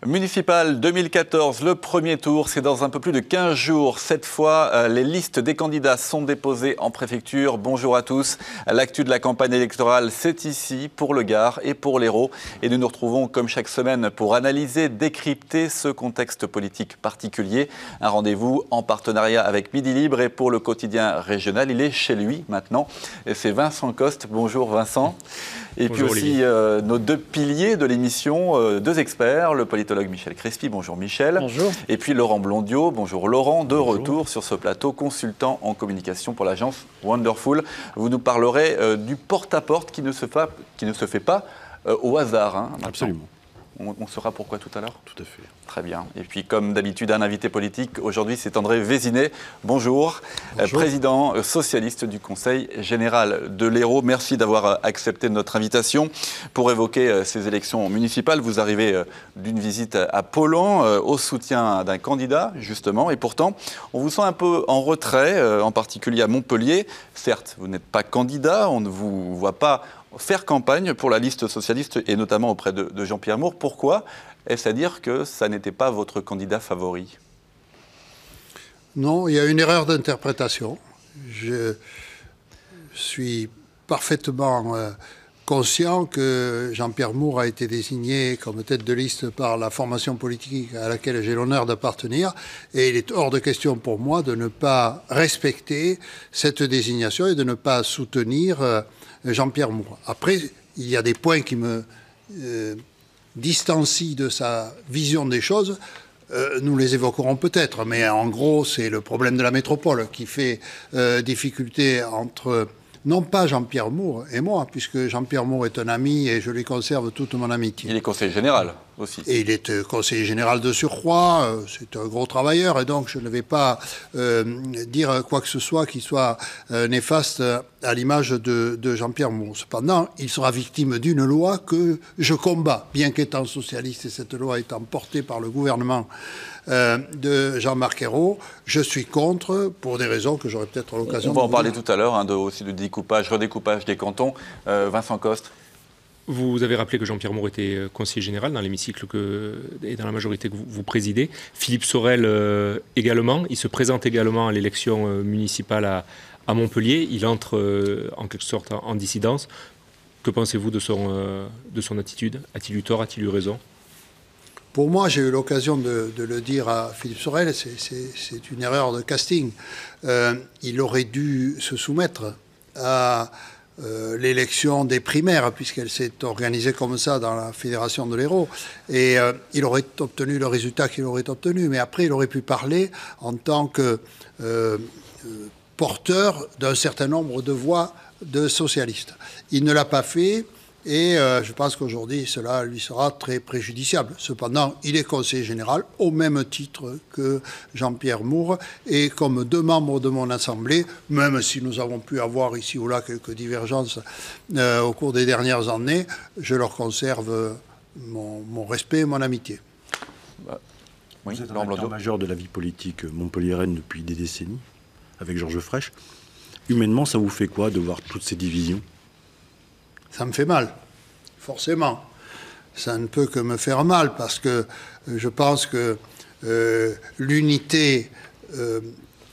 Municipal 2014, le premier tour, c'est dans un peu plus de 15 jours. Cette fois, les listes des candidats sont déposées en préfecture. Bonjour à tous. L'actu de la campagne électorale, c'est ici pour le Gard et pour l'Hérault. Et nous nous retrouvons comme chaque semaine pour analyser, décrypter ce contexte politique particulier. Un rendez-vous en partenariat avec Midi Libre et pour le quotidien régional. Il est chez lui maintenant. C'est Vincent Coste. Bonjour Vincent. Et bonjour, puis aussi nos deux piliers de l'émission, deux experts, le politologue Michel Crespi. Bonjour Michel. Bonjour. Et puis Laurent Blondiot. Bonjour Laurent, de retour sur ce plateau, consultant en communication pour l'agence Wonderful. Vous nous parlerez du porte-à-porte qui ne se fait pas au hasard. Hein, absolument. On saura pourquoi tout à l'heure. Tout à fait. Très bien. Et puis, comme d'habitude, un invité politique. Aujourd'hui, c'est André Vézinet. Bonjour. Bonjour. Président socialiste du Conseil général de l'Hérault. Merci d'avoir accepté notre invitation pour évoquer ces élections municipales. Vous arrivez d'une visite à Pollan au soutien d'un candidat, justement. Et pourtant, on vous sent un peu en retrait, en particulier à Montpellier. Certes, vous n'êtes pas candidat. On ne vous voit pas faire campagne pour la liste socialiste et notamment auprès de Jean-Pierre Moore. Pourquoi est-ce à dire que ça n'était pas votre candidat favori? Non, il y a une erreur d'interprétation. Je suis parfaitement conscient que Jean-Pierre Moore a été désigné comme tête de liste par la formation politique à laquelle j'ai l'honneur d'appartenir, et il est hors de question pour moi de ne pas respecter cette désignation et de ne pas soutenir Jean-Pierre Moore. Après, il y a des points qui me distancient de sa vision des choses. Nous les évoquerons peut-être, mais en gros, c'est le problème de la métropole qui fait difficulté entre, non pas Jean-Pierre Moore et moi, puisque Jean-Pierre Moore est un ami et je lui conserve toute mon amitié. Il est conseiller général aussi. Et il est conseiller général de surcroît, c'est un gros travailleur, et donc je ne vais pas dire quoi que ce soit qui soit néfaste à l'image de Jean-Pierre Moore. Cependant, il sera victime d'une loi que je combats, bien qu'étant socialiste et cette loi étant portée par le gouvernement de Jean-Marc Ayrault. Je suis contre, pour des raisons que j'aurai peut-être l'occasion de... On va en parler tout à l'heure, aussi de découpage, redécoupage des cantons. Vincent Coste. Vous avez rappelé que Jean-Pierre Moore était conseiller général dans l'hémicycle et dans la majorité que vous présidez. Philippe Sorel également. Il se présente également à l'élection municipale à Montpellier. Il entre en quelque sorte en dissidence. Que pensez-vous de son attitude? A-t-il eu tort? A-t-il eu raison? Pour moi, j'ai eu l'occasion de le dire à Philippe Sorel, c'est une erreur de casting. Il aurait dû se soumettre à l'élection des primaires, puisqu'elle s'est organisée comme ça dans la Fédération de l'Hérault, et il aurait obtenu le résultat qu'il aurait obtenu, mais après il aurait pu parler en tant que porteur d'un certain nombre de voix de socialistes. Il ne l'a pas fait, et je pense qu'aujourd'hui cela lui sera très préjudiciable. Cependant, il est conseiller général au même titre que Jean-Pierre Moore, et comme deux membres de mon assemblée, même si nous avons pu avoir ici ou là quelques divergences au cours des dernières années, je leur conserve mon respect et mon amitié. Oui, vous êtes un acteur majeur de la vie politique montpelliéraine depuis des décennies, avec Georges Frêche. Humainement, ça vous fait quoi de voir toutes ces divisions? Ça me fait mal, forcément. Ça ne peut que me faire mal, parce que je pense que l'unité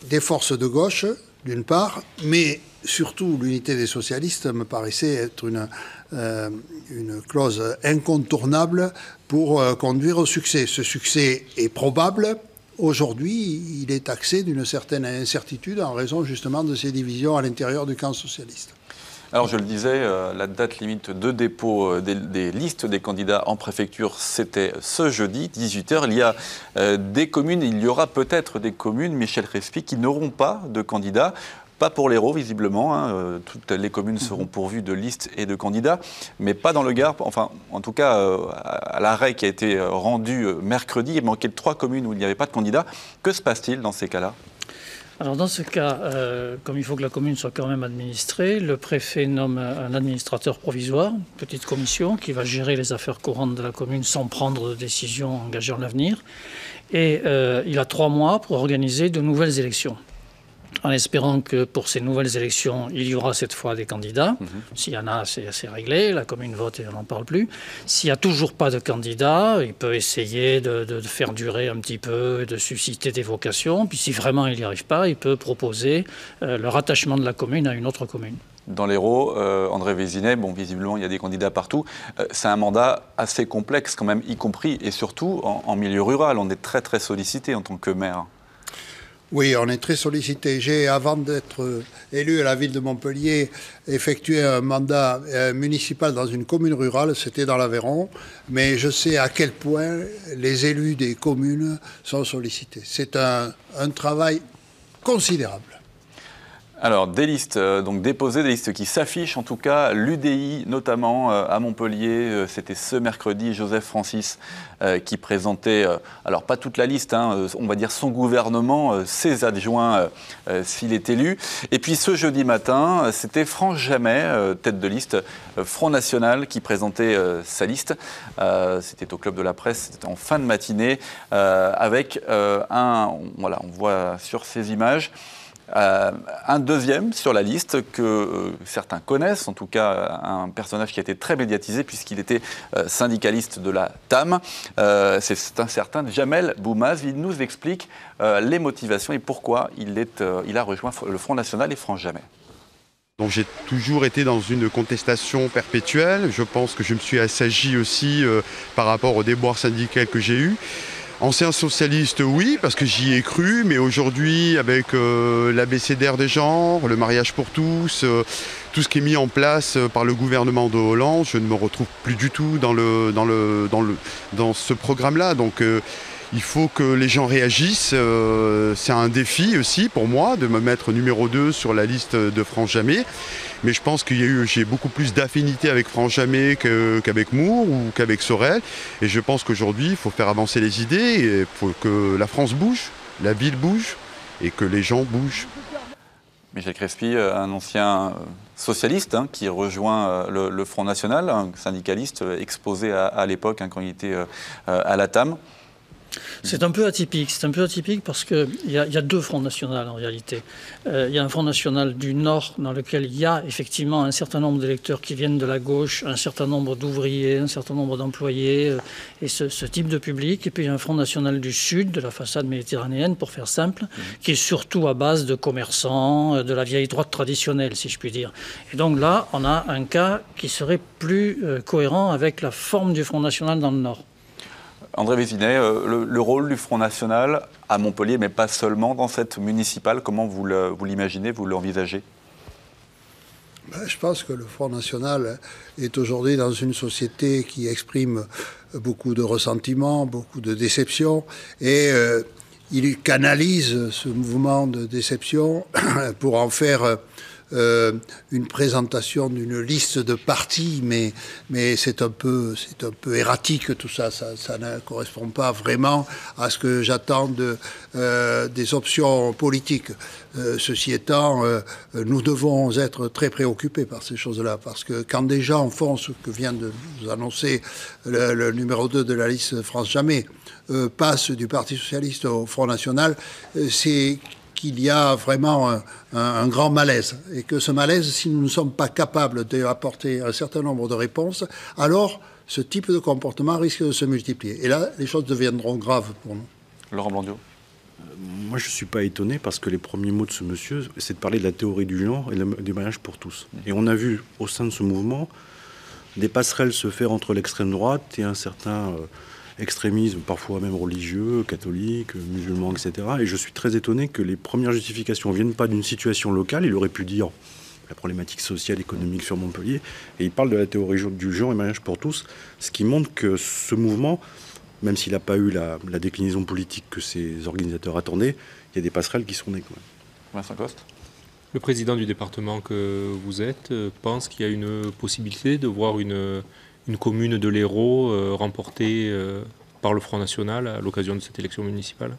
des forces de gauche, d'une part, mais surtout l'unité des socialistes me paraissait être une clause incontournable pour conduire au succès. Ce succès est probable. Aujourd'hui, il est taxé d'une certaine incertitude en raison justement de ces divisions à l'intérieur du camp socialiste. Alors je le disais, la date limite de dépôt des listes des candidats en préfecture, c'était ce jeudi, 18h. Il y a des communes, il y aura peut-être des communes, Michel Crespi, qui n'auront pas de candidats. Pas pour l'Hérault, visiblement. Toutes les communes seront pourvues de listes et de candidats, mais pas dans le Gard. Enfin, en tout cas, à l'arrêt qui a été rendu mercredi, il manquait 3 communes où il n'y avait pas de candidats. Que se passe-t-il dans ces cas-là? Alors dans ce cas, comme il faut que la commune soit quand même administrée, le préfet nomme un administrateur provisoire, une petite commission qui va gérer les affaires courantes de la commune sans prendre de décision engageant l'avenir. Et il a 3 mois pour organiser de nouvelles élections. en espérant que pour ces nouvelles élections, il y aura cette fois des candidats. S'il y en a, c'est réglé, la commune vote et on n'en parle plus. S'il n'y a toujours pas de candidats, il peut essayer de faire durer un petit peu, de susciter des vocations. Puis si vraiment il n'y arrive pas, il peut proposer le rattachement de la commune à une autre commune. Dans l'Hérault, André Vézinet, bon, visiblement, il y a des candidats partout. C'est un mandat assez complexe quand même, y compris et surtout en milieu rural. On est très, très sollicité en tant que maire. Oui, on est très sollicité. J'ai, avant d'être élu à la ville de Montpellier, effectué un mandat municipal dans une commune rurale, c'était dans l'Aveyron, mais je sais à quel point les élus des communes sont sollicités. C'est un travail considérable. Alors, des listes donc déposées, des listes qui s'affichent, en tout cas, l'UDI notamment à Montpellier, c'était ce mercredi, Joseph Francis qui présentait, alors pas toute la liste, hein, on va dire son gouvernement, ses adjoints s'il est élu. Et puis ce jeudi matin, c'était France Jamais, tête de liste Front National, qui présentait sa liste. C'était au Club de la Presse, c'était en fin de matinée, avec voilà, on voit sur ces images, un deuxième sur la liste que certains connaissent, en tout cas un personnage qui a été très médiatisé puisqu'il était syndicaliste de la TAM. C'est un certain Jamel Boumaz. Il nous explique les motivations et pourquoi il a rejoint le Front National et France Jamais. Donc j'ai toujours été dans une contestation perpétuelle. Je pense que je me suis assagi aussi par rapport au déboire syndical que j'ai eu. Ancien socialiste, oui, parce que j'y ai cru, mais aujourd'hui, avec l'abécédaire des genres, le mariage pour tous, tout ce qui est mis en place par le gouvernement de Hollande, je ne me retrouve plus du tout dans ce programme-là. Donc il faut que les gens réagissent. C'est un défi aussi pour moi de me mettre numéro 2 sur la liste de France Jamais. Mais je pense que j'ai beaucoup plus d'affinité avec France Jamais qu'avec Moore ou qu'avec Sorel. Et je pense qu'aujourd'hui, il faut faire avancer les idées. Il faut que la France bouge, la ville bouge et que les gens bougent. Michel Crespi, un ancien socialiste qui rejoint le Front National, un syndicaliste exposé à l'époque quand il était à la TAM. C'est un peu atypique. C'est un peu atypique parce qu'il y a deux fronts nationaux en réalité. Il y a un Front National du Nord dans lequel il y a effectivement un certain nombre d'électeurs qui viennent de la gauche, un certain nombre d'ouvriers, un certain nombre d'employés et ce type de public. Et puis il y a un Front National du Sud, de la façade méditerranéenne, pour faire simple, qui est surtout à base de commerçants, de la vieille droite traditionnelle, si je puis dire. Et donc là, on a un cas qui serait plus cohérent avec la forme du Front National dans le Nord. André Vézinet, le rôle du Front National à Montpellier, mais pas seulement dans cette municipale, comment vous l'imaginez, vous l'envisagez ? Je pense que le Front National est aujourd'hui dans une société qui exprime beaucoup de ressentiment, beaucoup de déception, et il canalise ce mouvement de déception pour en faire une présentation d'une liste de partis, mais c'est un peu erratique tout ça. Ça ne correspond pas vraiment à ce que j'attends des options politiques. Ceci étant, nous devons être très préoccupés par ces choses-là, parce que quand des gens font ce que vient de nous annoncer le numéro 2 de la liste France Jamais, passe du Parti Socialiste au Front National, c'est qu'il y a vraiment un grand malaise. Et que ce malaise, si nous ne sommes pas capables d'apporter un certain nombre de réponses, alors ce type de comportement risque de se multiplier. Et là, les choses deviendront graves pour nous. Laurent Blondiau. Moi, je ne suis pas étonné parce que les premiers mots de ce monsieur, c'est de parler de la théorie du genre et du mariage pour tous. Et on a vu au sein de ce mouvement des passerelles se faire entre l'extrême droite et un certain extrémisme, parfois même religieux, catholique, musulman, etc. Et je suis très étonné que les premières justifications ne viennent pas d'une situation locale. Il aurait pu dire la problématique sociale, économique sur Montpellier. Et il parle de la théorie du genre et mariage pour tous, ce qui montre que ce mouvement, même s'il n'a pas eu la déclinaison politique que ses organisateurs attendaient, il y a des passerelles qui sont nées quand même. Vincent Coste. Le président du département que vous êtes pense qu'il y a une possibilité de voir une commune de l'Hérault remportée par le Front National à l'occasion de cette élection municipale ?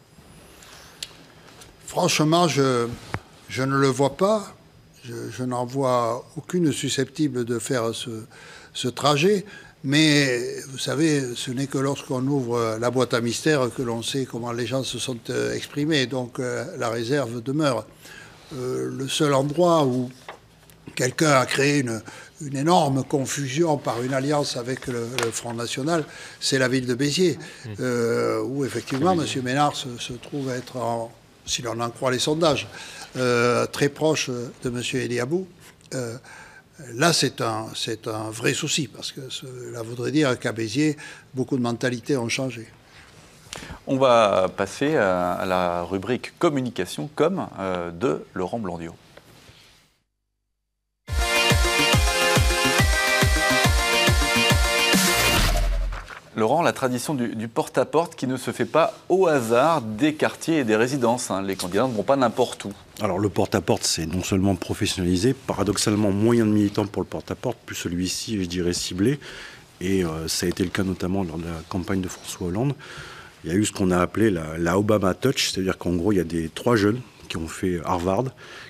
Franchement, je ne le vois pas. Je n'en vois aucune susceptible de faire ce trajet. Mais vous savez, ce n'est que lorsqu'on ouvre la boîte à mystères que l'on sait comment les gens se sont exprimés. Donc la réserve demeure. le seul endroit où quelqu'un a créé une énorme confusion par une alliance avec le Front National, c'est la ville de Béziers, où effectivement M. Ménard se trouve être, si l'on en croit les sondages, très proche de M. Eliabou. Là, c'est un vrai souci, parce que cela voudrait dire qu'à Béziers, beaucoup de mentalités ont changé. On va passer à la rubrique communication com de Laurent Blondiau. Laurent, la tradition du porte-à-porte qui ne se fait pas au hasard des quartiers et des résidences. Les candidats ne vont pas n'importe où. Alors le porte-à-porte, c'est non seulement professionnalisé, paradoxalement moins de militants pour le porte-à-porte, plus celui-ci, je dirais, ciblé. Et ça a été le cas notamment lors de la campagne de François Hollande. Il y a eu ce qu'on a appelé la Obama Touch, c'est-à-dire qu'en gros, il y a 3 jeunes qui ont fait Harvard,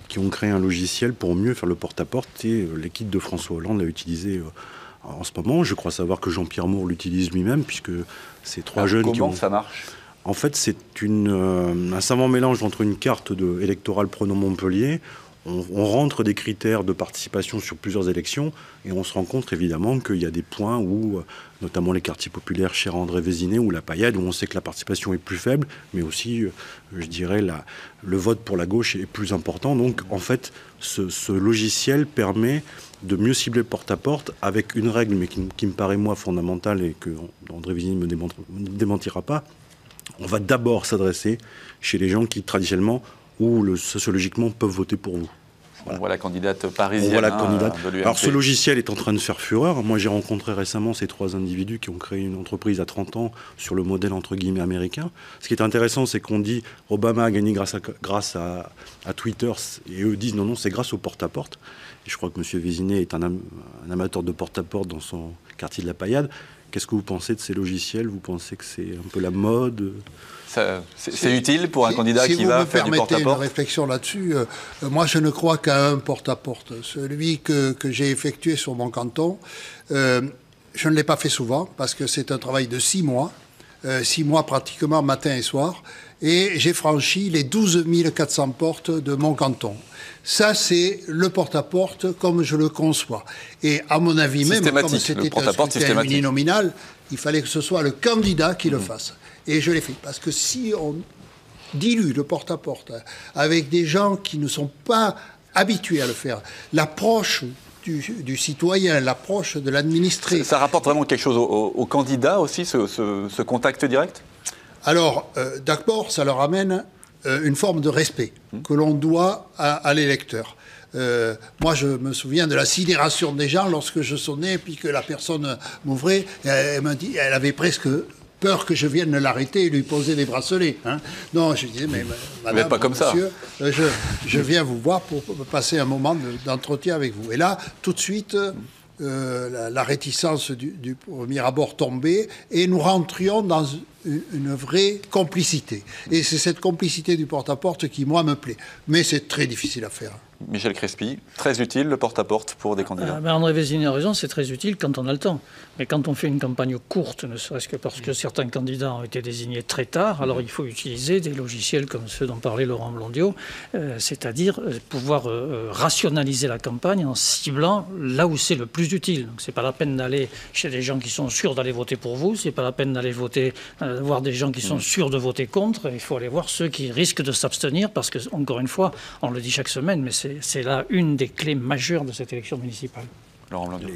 qui ont créé un logiciel pour mieux faire le porte-à-porte, et l'équipe de François Hollande l'a utilisé en ce moment. Je crois savoir que Jean-Pierre Moore l'utilise lui-même, puisque ces 3 jeunes qui ont... Comment ça marche ? En fait, c'est un savant mélange entre une carte électorale Pronom-Montpellier. On rentre des critères de participation sur plusieurs élections et on se rend compte évidemment qu'il y a des points où, notamment les quartiers populaires chez André Vézinet ou la Paillade, où on sait que la participation est plus faible, mais aussi, je dirais, le vote pour la gauche est plus important. Donc, en fait, ce logiciel permet de mieux cibler le porte-à-porte avec une règle, mais qui me paraît, moi, fondamentale et que André Vézinet ne me démentira pas. On va d'abord s'adresser chez les gens qui, traditionnellement, ou sociologiquement, peuvent voter pour vous. Voilà. On voit la candidate parisienne. On voit la candidate. De l'UMP. Alors ce logiciel est en train de faire fureur. Moi j'ai rencontré récemment ces 3 individus qui ont créé une entreprise à 30 ans sur le modèle entre guillemets américain. Ce qui est intéressant, c'est qu'on dit Obama a gagné grâce à Twitter, et eux disent non, c'est grâce au porte-à-porte. Et je crois que M. Vézinet est un amateur de porte-à-porte dans son quartier de la Paillade. Qu'est-ce que vous pensez de ces logiciels ? Vous pensez que c'est un peu la mode ? C'est utile pour un candidat qui va faire du porte-à-porte ? Si vous me permettez une réflexion là-dessus, moi je ne crois qu'à un porte-à-porte. Celui que j'ai effectué sur mon canton, je ne l'ai pas fait souvent parce que c'est un travail de 6 mois. 6 mois pratiquement matin et soir. Et j'ai franchi les 12 400 portes de mon canton. Ça, c'est le porte-à-porte comme je le conçois. Et à mon avis même, comme c'était un scrutin uninominal, il fallait que ce soit le candidat qui le fasse. Et je l'ai fait. Parce que si on dilue le porte-à-porte avec des gens qui ne sont pas habitués à le faire, l'approche du citoyen, l'approche de l'administré... Ça rapporte vraiment quelque chose aux candidats aussi, ce contact direct ? Alors, d'abord, ça leur amène une forme de respect que l'on doit à l'électeur. Moi, je me souviens de la sidération des gens lorsque je sonnais et puis que la personne m'ouvrait. Elle m'a dit, elle avait presque peur que je vienne l'arrêter et lui poser des bracelets. Non, je disais, mais madame, pas comme monsieur, je viens vous voir pour passer un moment d'entretien avec vous. Et là, tout de suite... la réticence du premier abord tombait et nous rentrions dans une vraie complicité. Et c'est cette complicité du porte-à-porte qui, moi, me plaît. Mais c'est très difficile à faire. Michel Crespi, très utile le porte-à-porte pour des candidats. André Vézinet a raison, c'est très utile quand on a le temps. Mais quand on fait une campagne courte, ne serait-ce que parce que certains candidats ont été désignés très tard, alors il faut utiliser des logiciels comme ceux dont parlait Laurent Blondiau, c'est-à-dire pouvoir rationaliser la campagne en ciblant là où c'est le plus utile. Donc c'est pas la peine d'aller chez des gens qui sont sûrs d'aller voter pour vous, c'est pas la peine d'aller voir des gens qui sont sûrs de voter contre, il faut aller voir ceux qui risquent de s'abstenir parce que, encore une fois, on le dit chaque semaine, mais c'est là une des clés majeures de cette élection municipale. Laurent Blondiau.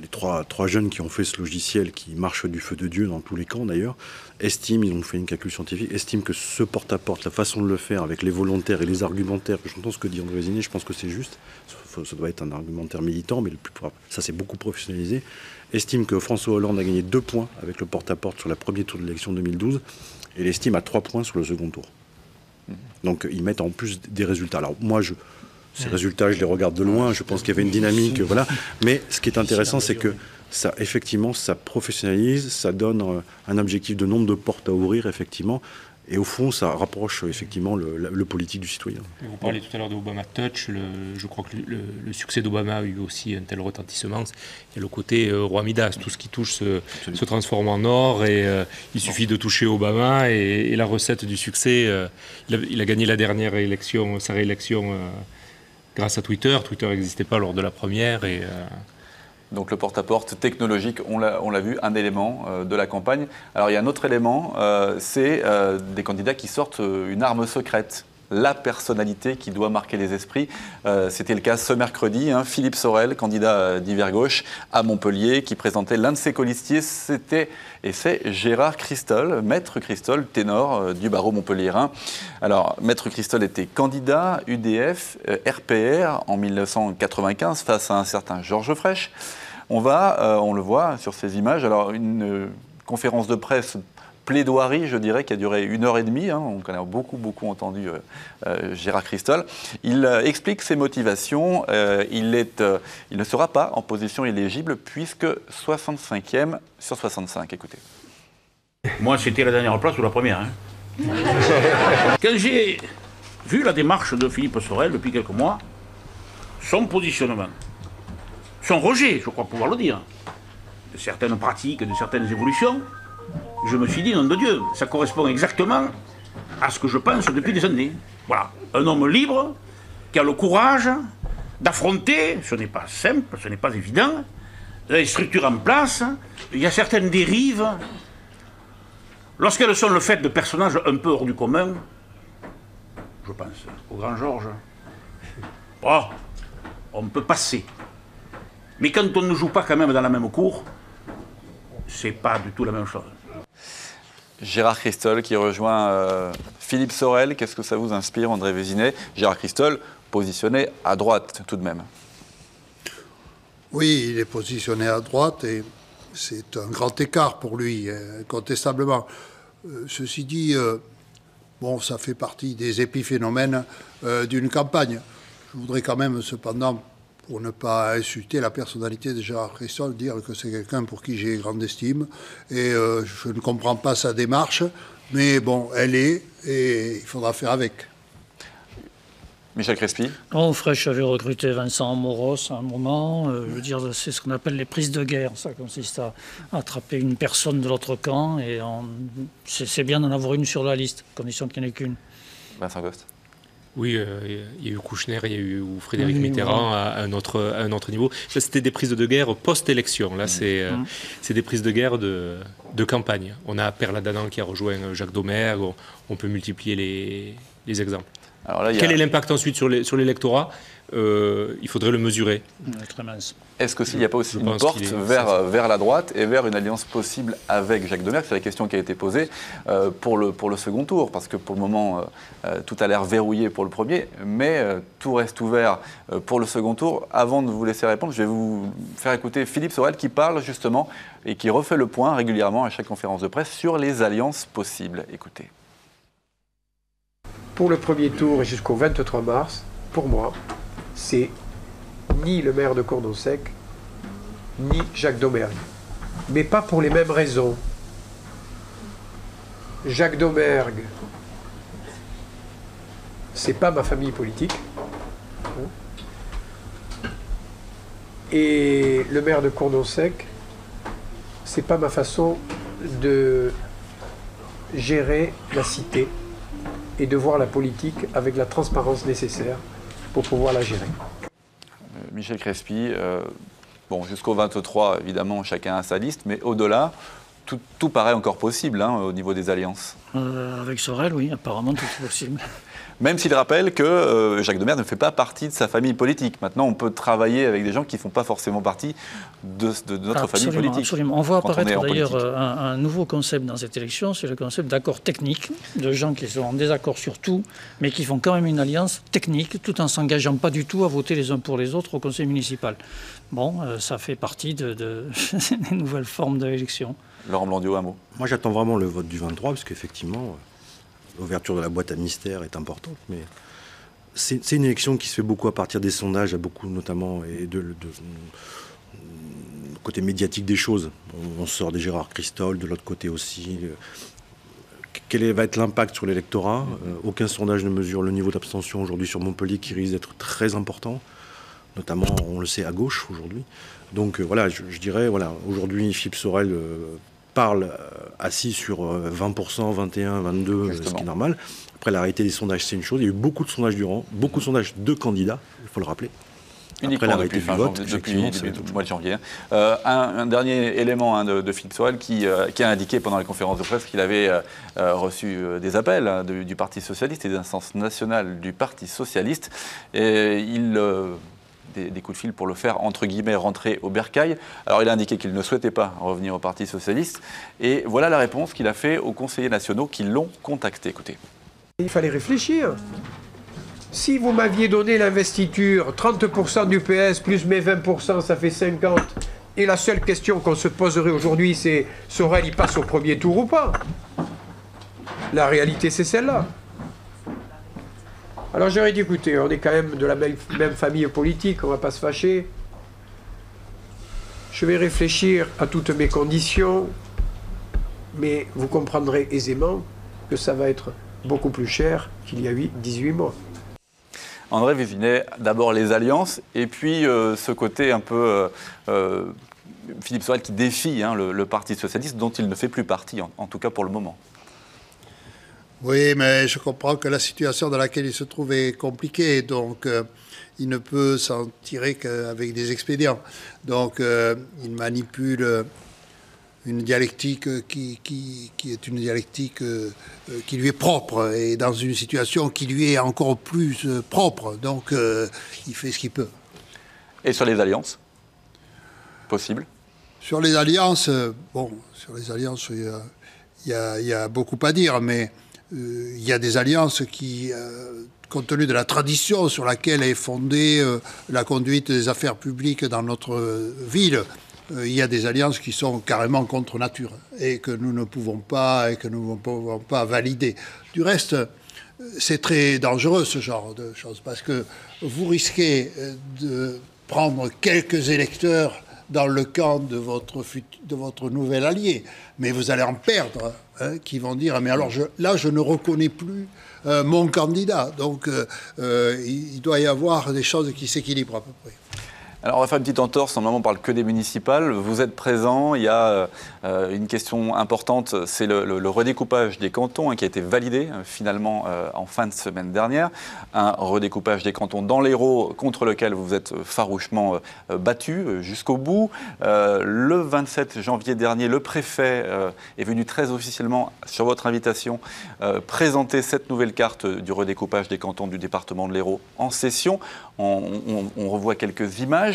Les trois jeunes qui ont fait ce logiciel, qui marche du feu de Dieu dans tous les camps d'ailleurs, ils ont fait une calcul scientifique, estiment que ce porte-à-porte, la façon de le faire avec les volontaires et les argumentaires, j'entends ce que dit André Vézinet, je pense que c'est juste, ça doit être un argumentaire militant, mais ça c'est beaucoup professionnalisé, estime que François Hollande a gagné 2 points avec le porte-à-porte sur le premier tour de l'élection 2012, et l'estime à 3 points sur le second tour. Donc ils mettent en plus des résultats. Alors moi, ces résultats, je les regarde de loin, je pense qu'il y avait une dynamique, voilà. Mais ce qui est intéressant, c'est que ça, effectivement, ça professionnalise, ça donne un objectif de nombre de portes à ouvrir, effectivement. Et au fond, ça rapproche effectivement le politique du citoyen. Vous parliez tout à l'heure de Obama Touch. Je crois que le succès d'Obama a eu aussi un tel retentissement. Il y a le côté roi Midas. Tout ce qui touche se transforme en or. Et il suffit de toucher Obama. Et la recette du succès, il a gagné la dernière élection, sa réélection grâce à Twitter. Twitter n'existait pas lors de la première. Donc le porte-à-porte technologique, on l'a vu, un élément de la campagne. Alors il y a un autre élément, c'est des candidats qui sortent une arme secrète, la personnalité qui doit marquer les esprits. C'était le cas ce mercredi, Philippe Sorel, candidat d'Hiver Gauche à Montpellier, qui présentait l'un de ses colistiers, c'est Gérard Christol, Maître Christol, ténor du barreau montpelliérain. Alors, Maître Christol était candidat UDF, RPR en 1995 face à un certain Georges Frêche. On le voit sur ces images, alors une conférence de presse plaidoirie, je dirais, qui a duré 1h30. On a beaucoup entendu Gérard Christol. Il explique ses motivations. Il ne sera pas en position éligible puisque 65e sur 65. Écoutez. Moi, c'était la dernière place ou la première. Quand j'ai vu la démarche de Philippe Sorel depuis quelques mois, son positionnement, son rejet, je crois pouvoir le dire, de certaines pratiques, de certaines évolutions, je me suis dit, nom de Dieu, ça correspond exactement à ce que je pense depuis des années. Voilà, un homme libre, qui a le courage d'affronter, ce n'est pas simple, ce n'est pas évident, les structures en place, il y a certaines dérives, lorsqu'elles sont le fait de personnages un peu hors du commun, je pense au grand Georges, on peut passer. Mais quand on ne joue pas quand même dans la même cour, c'est pas du tout la même chose. Gérard Christol qui rejoint Philippe Sorel, qu'est-ce que ça vous inspire, André Vézinet? Gérard Christol, positionné à droite tout de même. Oui, il est positionné à droite et c'est un grand écart pour lui, incontestablement. Ceci dit, ça fait partie des épiphénomènes d'une campagne. Je voudrais quand même, cependant, pour ne pas insulter la personnalité de Gérard Christol, dire que c'est quelqu'un pour qui j'ai grande estime. Et je ne comprends pas sa démarche, mais bon, elle est, et il faudra faire avec. Michel Crespi. Frêche avait recruté Vincent Moros à un moment. C'est ce qu'on appelle les prises de guerre. Ça consiste à attraper une personne de l'autre camp, et c'est bien d'en avoir une sur la liste, à condition qu'il n'y en ait qu'une. Vincent Gost. Oui, il y a eu Kouchner, il y a eu Frédéric Mitterrand à un autre niveau. Ça, c'était des prises de guerre post-élection. Là, c'est des prises de guerre de campagne. On a Perla Danan qui a rejoint Jacques Domergue. On peut multiplier les exemples. Alors là, quel est l'impact ensuite sur l'électorat? Il faudrait le mesurer. Très mince. Est-ce que s'il n'y a pas aussi une porte vers la droite et vers une alliance possible avec Jacques Domergue? C'est la question qui a été posée pour le second tour, parce que pour le moment, tout a l'air verrouillé pour le premier, mais tout reste ouvert pour le second tour. Avant de vous laisser répondre, je vais vous faire écouter Philippe Sorel qui parle justement et qui refait le point régulièrement à chaque conférence de presse sur les alliances possibles. Écoutez. Pour le premier tour et jusqu'au 23 mars, pour moi, c'est ni le maire de Courdon-Sec, ni Jacques Domergue. Mais pas pour les mêmes raisons. Jacques Domergue, c'est pas ma famille politique. Et le maire de Courdon-Sec, c'est pas ma façon de gérer la cité et de voir la politique avec la transparence nécessaire pour pouvoir la gérer. Michel Crespi, jusqu'au 23, évidemment, chacun a sa liste, mais au-delà, tout paraît encore possible au niveau des alliances. Avec Sorel, oui, apparemment tout est possible. Même s'il rappelle que Jacques Domergue ne fait pas partie de sa famille politique. Maintenant, on peut travailler avec des gens qui ne font pas forcément partie de notre famille politique. Absolument. On voit apparaître d'ailleurs un nouveau concept dans cette élection, c'est le concept d'accord technique, de gens qui sont en désaccord sur tout, mais qui font quand même une alliance technique, tout en s'engageant pas du tout à voter les uns pour les autres au conseil municipal. Ça fait partie des nouvelles formes de l'élection. Laurent Blandiot, un mot. Moi, j'attends vraiment le vote du 23, parce qu'effectivement, l'ouverture de la boîte à mystère est importante, mais c'est une élection qui se fait beaucoup à partir des sondages, notamment, et de côté médiatique des choses. On sort des Gérard Christol, de l'autre côté aussi, quel va être l'impact sur l'électorat? Aucun sondage ne mesure le niveau d'abstention aujourd'hui sur Montpellier qui risque d'être très important, notamment, on le sait, à gauche aujourd'hui. Donc voilà, je dirais, voilà, aujourd'hui, Philippe Sorel parle assis sur 20%, 21, 22, Justement. ce qui est normal. Après, la réalité des sondages, c'est une chose. Il y a eu beaucoup de sondages durant, beaucoup de sondages de candidats, il faut le rappeler. Uniquement depuis fin janvier, depuis le mois de janvier. Un dernier élément de Philippe Sorel qui a indiqué pendant les conférences de presse qu'il avait reçu des appels du Parti Socialiste et des instances nationales du Parti Socialiste. Et des coups de fil pour le faire, entre guillemets, rentrer au bercail. Alors il a indiqué qu'il ne souhaitait pas revenir au Parti Socialiste. Et voilà la réponse qu'il a fait aux conseillers nationaux qui l'ont contacté. Écoutez. Il fallait réfléchir. Si vous m'aviez donné l'investiture, 30% du PS plus mes 20%, ça fait 50. Et la seule question qu'on se poserait aujourd'hui, c'est Sorel, il passe au premier tour ou pas? La réalité, c'est celle-là. Alors j'aurais dit, écoutez, on est quand même de la même famille politique, on ne va pas se fâcher. Je vais réfléchir à toutes mes conditions, mais vous comprendrez aisément que ça va être beaucoup plus cher qu'il y a 18 mois. André Vézinet, d'abord les alliances, et puis ce côté un peu Philippe Sorel qui défie le Parti Socialiste, dont il ne fait plus partie, en tout cas pour le moment. Oui, mais je comprends que la situation dans laquelle il se trouve est compliquée, donc il ne peut s'en tirer qu'avec des expédients. Donc il manipule une dialectique qui est une dialectique qui lui est propre, et dans une situation qui lui est encore plus propre. Donc il fait ce qu'il peut. Et sur les alliances possibles? Sur les alliances, il y a beaucoup à dire, mais il y a des alliances qui, compte tenu de la tradition sur laquelle est fondée la conduite des affaires publiques dans notre ville, il y a des alliances qui sont carrément contre nature et que nous ne pouvons pas valider. Du reste, c'est très dangereux ce genre de choses, parce que vous risquez de prendre quelques électeurs dans le camp de votre nouvel allié, mais vous allez en perdre, qui vont dire « mais alors là je ne reconnais plus mon candidat ». Donc il doit y avoir des choses qui s'équilibrent à peu près. Alors on va faire une petite entorse, normalement on ne parle que des municipales. Vous êtes présents, il y a une question importante, c'est le redécoupage des cantons qui a été validé finalement en fin de semaine dernière. Un redécoupage des cantons dans l'Hérault contre lequel vous vous êtes farouchement battu jusqu'au bout. Le 27 janvier dernier, le préfet est venu très officiellement, sur votre invitation, présenter cette nouvelle carte du redécoupage des cantons du département de l'Hérault en session. On revoit quelques images.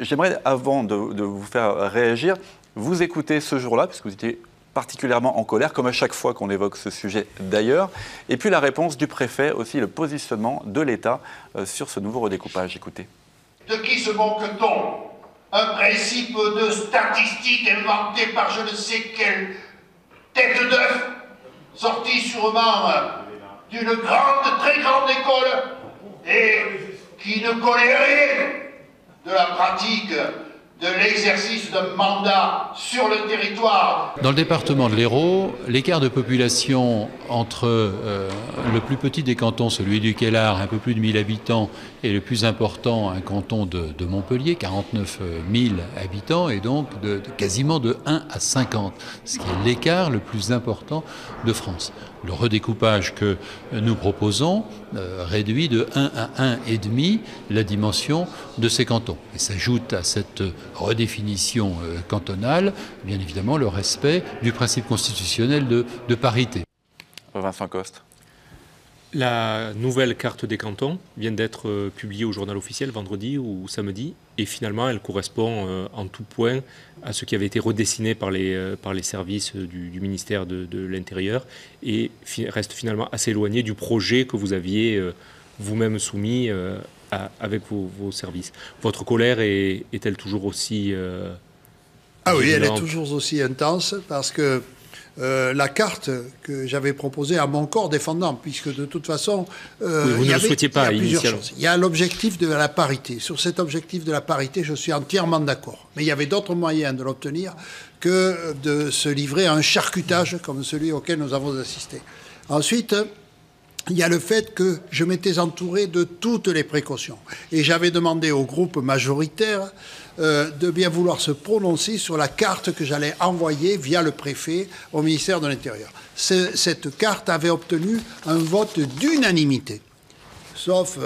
J'aimerais, avant de vous faire réagir, vous écouter ce jour-là, puisque vous étiez particulièrement en colère, comme à chaque fois qu'on évoque ce sujet d'ailleurs, et puis la réponse du préfet, aussi le positionnement de l'État sur ce nouveau redécoupage. Écoutez. De qui se moque-t-on? Un principe de statistique inventé par je ne sais quelle tête d'œuf, sorti sûrement d'une grande, très grande école, et qui ne connaît rien de la pratique de l'exercice d'un mandat sur le territoire. Dans le département de l'Hérault, l'écart de population entre le plus petit des cantons, celui du Quellard, un peu plus de 1000 habitants, et le plus important, un canton de Montpellier, 49 000 habitants, et donc quasiment de 1 à 50, ce qui est l'écart le plus important de France. Le redécoupage que nous proposons réduit de 1 à 1,5 la dimension de ces cantons. Et s'ajoute à cette redéfinition cantonale, bien évidemment, le respect du principe constitutionnel de parité. Vincent Coste. La nouvelle carte des cantons vient d'être publiée au journal officiel vendredi ou samedi, et finalement elle correspond en tout point à ce qui avait été redessiné par les services du ministère de l'Intérieur, et reste finalement assez éloigné du projet que vous aviez vous-même soumis avec vos services. Votre colère est-elle toujours aussi Ah oui, elle est violente? toujours aussi intense, parce que la carte que j'avais proposée à mon corps défendant, puisque de toute façon, vous ne le souhaitiez pas initialement. Il y a l'objectif de la parité. Sur cet objectif de la parité, je suis entièrement d'accord. Mais il y avait d'autres moyens de l'obtenir que de se livrer à un charcutage comme celui auquel nous avons assisté. Ensuite, il y a le fait que je m'étais entouré de toutes les précautions. Et j'avais demandé au groupe majoritaire de bien vouloir se prononcer sur la carte que j'allais envoyer via le préfet au ministère de l'Intérieur. Cette carte avait obtenu un vote d'unanimité, sauf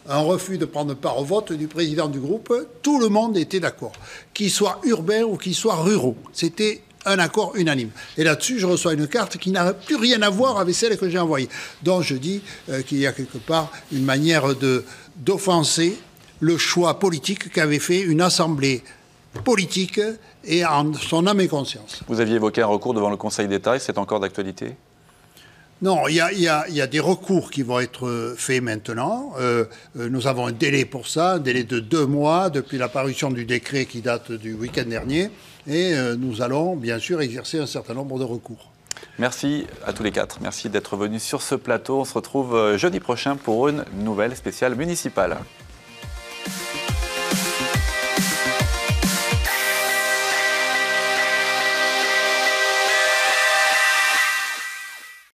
un refus de prendre part au vote du président du groupe. Tout le monde était d'accord, qu'ils soient urbains ou qu'ils soient ruraux. C'était un accord unanime. Et là-dessus, je reçois une carte qui n'a plus rien à voir avec celle que j'ai envoyée. Donc je dis qu'il y a quelque part une manière d'offenser le choix politique qu'avait fait une assemblée politique et en son âme et conscience. Vous aviez évoqué un recours devant le Conseil d'État, et c'est encore d'actualité ? Non, il y a des recours qui vont être faits maintenant. Nous avons un délai pour ça, un délai de 2 mois depuis la parution du décret qui date du week-end dernier. Et nous allons bien sûr exercer un certain nombre de recours. Merci à tous les 4. Merci d'être venus sur ce plateau. On se retrouve jeudi prochain pour une nouvelle spéciale municipale.